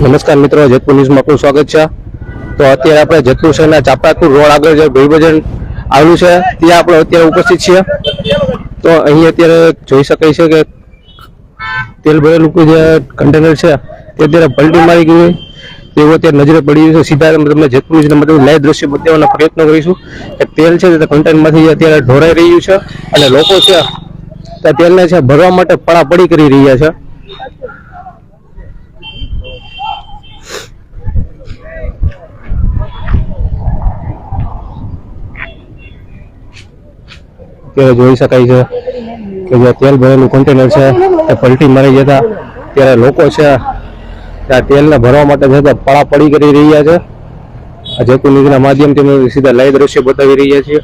નમસ્કાર મિત્રો, જેતપુર ન્યૂઝમાં આપનું સ્વાગત છે। તો અત્યારે આપણે જેતપુર શહેરના ચાપરાપુર રોડ આગળ જે ભીડ બજાર આવ્યું છે ત્યાં આપણે અત્યારે ઉપસ્થિત છીએ। તો અહીં અત્યારે જોઈ શકાય છે કે તેલ ભરેલું જે કન્ટેનર છે તે અત્યારે પલટી મારી ગયું તેવું અત્યારે નજરે પડી રહ્યું છે। સીધા તમને જેતપુર ન્યૂઝના મતલબ લાઈવ દ્રશ્ય બતાવવાનો પ્રયત્ન કરીશું કે તેલ છે તે કન્ટેનરમાંથી અત્યારે ઢોરાઈ રહ્યું છે અને લોકો છે તે તેલને છે ભરવા માટે પડાપડી કરી રહ્યા છે। ત્યારે જોઈ શકાય છે કે જે તેલ ભરેલું કન્ટેનર છે તે પલટી મારી જતા ત્યારે લોકો છે ત્યાં તેલને ભરવા માટે જતા પડાપડી કરી રહ્યા છે। જેતપુર ન્યૂઝના માધ્યમથી સીધા લાઈવ દ્રશ્ય બતાવી રહ્યા છીએ।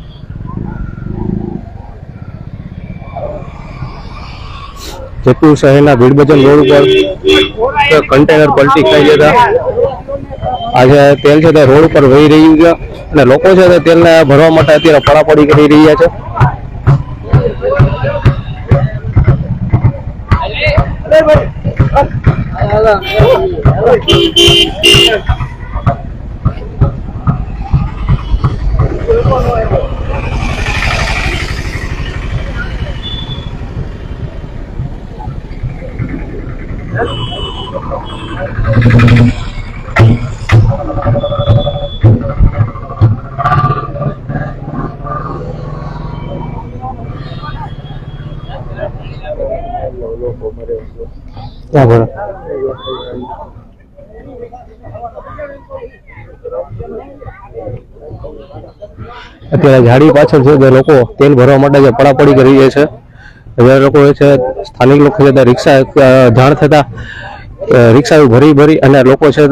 જેતપુર શહેરના ભીડભજન રોડ ઉપર કન્ટેનર પલટી ખાઈ જતા આજે તેલ છે તે રોડ ઉપર વહી રહ્યું છે અને લોકો છે તે તેલને ભરવા માટે અત્યારે પડાપડી કરી રહ્યા છે। અત્યારે ઝાડી પાછળ છે જે લોકો તેલ ભરવા માટે જે પડાપડી કરી રહ્યા છે। હજાર લોકો છે સ્થાનિક લોકો છે રિક્ષા જાણ થતા રિક્ષા ભરી અને લોકો છે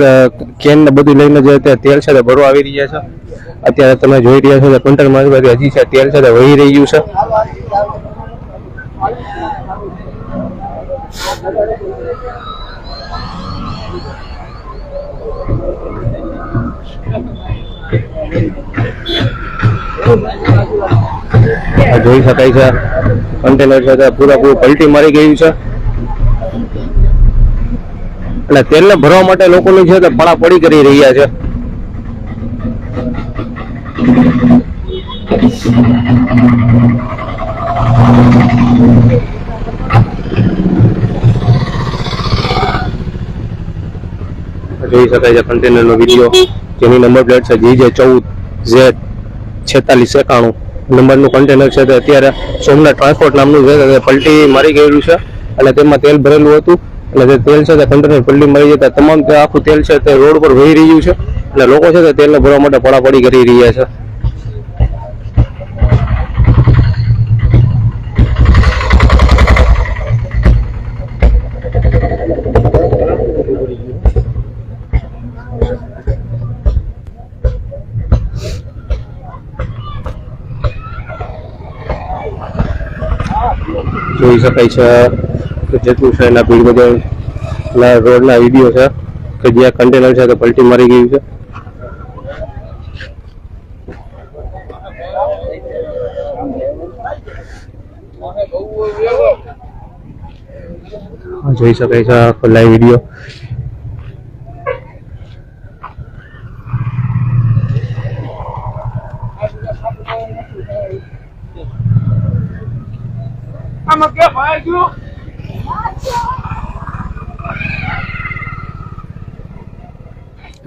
કેન ને બધું લઈને જે તેલ છે તે ભરવા આવી રહ્યા છે। અત્યારે તમે જોઈ રહ્યા છો કે કન્ટેનરમાં હજી છે તેલ છે તે વહી રહ્યું છે। જોઈ શકાય છે કન્ટેનર છે પૂરેપૂરું પલટી મારી ગયું છે અને તેલને ભરવા માટે લોકોની છે તે પડાપડી કરી રહ્યા છે। જોઈ શકાય છે કન્ટેનરનો વિડીયો જેની નંબર પ્લેટ છે GJ14Z4691 નંબરનું કન્ટેનર છે તે અત્યારે સોમનાથ ટ્રાન્સપોર્ટ નામનું છે તે પલટી મારી ગયેલું છે અને તેમાં તેલ ભરેલું હતું અને તે તેલ છે તે કન્ટેનર પલટી મારી જતા તમામ આખું તેલ છે તે રોડ પર વહી રહ્યું છે અને લોકો છે તે તેલને ભરવા માટે પડાપડી કરી રહ્યા છે। જોઈ શકાય છે જેતપુર શહેરના ભીડ બજારના રોડના વિડીયો છે કે જ્યાં કન્ટેનર છે તે પલટી મારી ગયું છે। જોઈ શકાય છે આખો લાઈવ વિડીયો।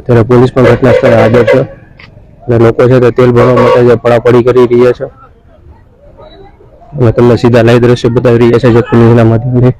અત્યારે પોલીસ પણ ઘટના સ્થળે હાજર છે અને લોકો છે તે તેલ ભરવા માટે જે પડાપડી કરી રહ્યા છે અને તમને સીધા લાઈવ દ્રશ્ય બતાવી રહ્યા છે જેતપુર ન્યૂઝના માધ્યમથી।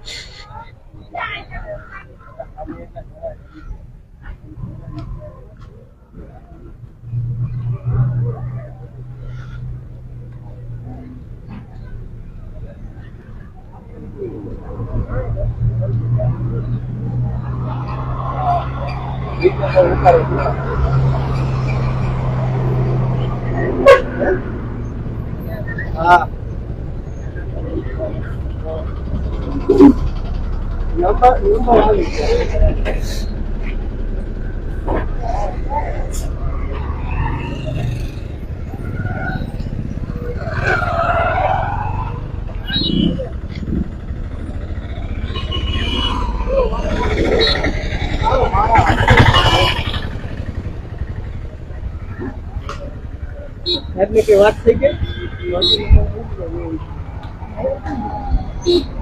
સાહેબને કઈ વાત થઈ ગઈ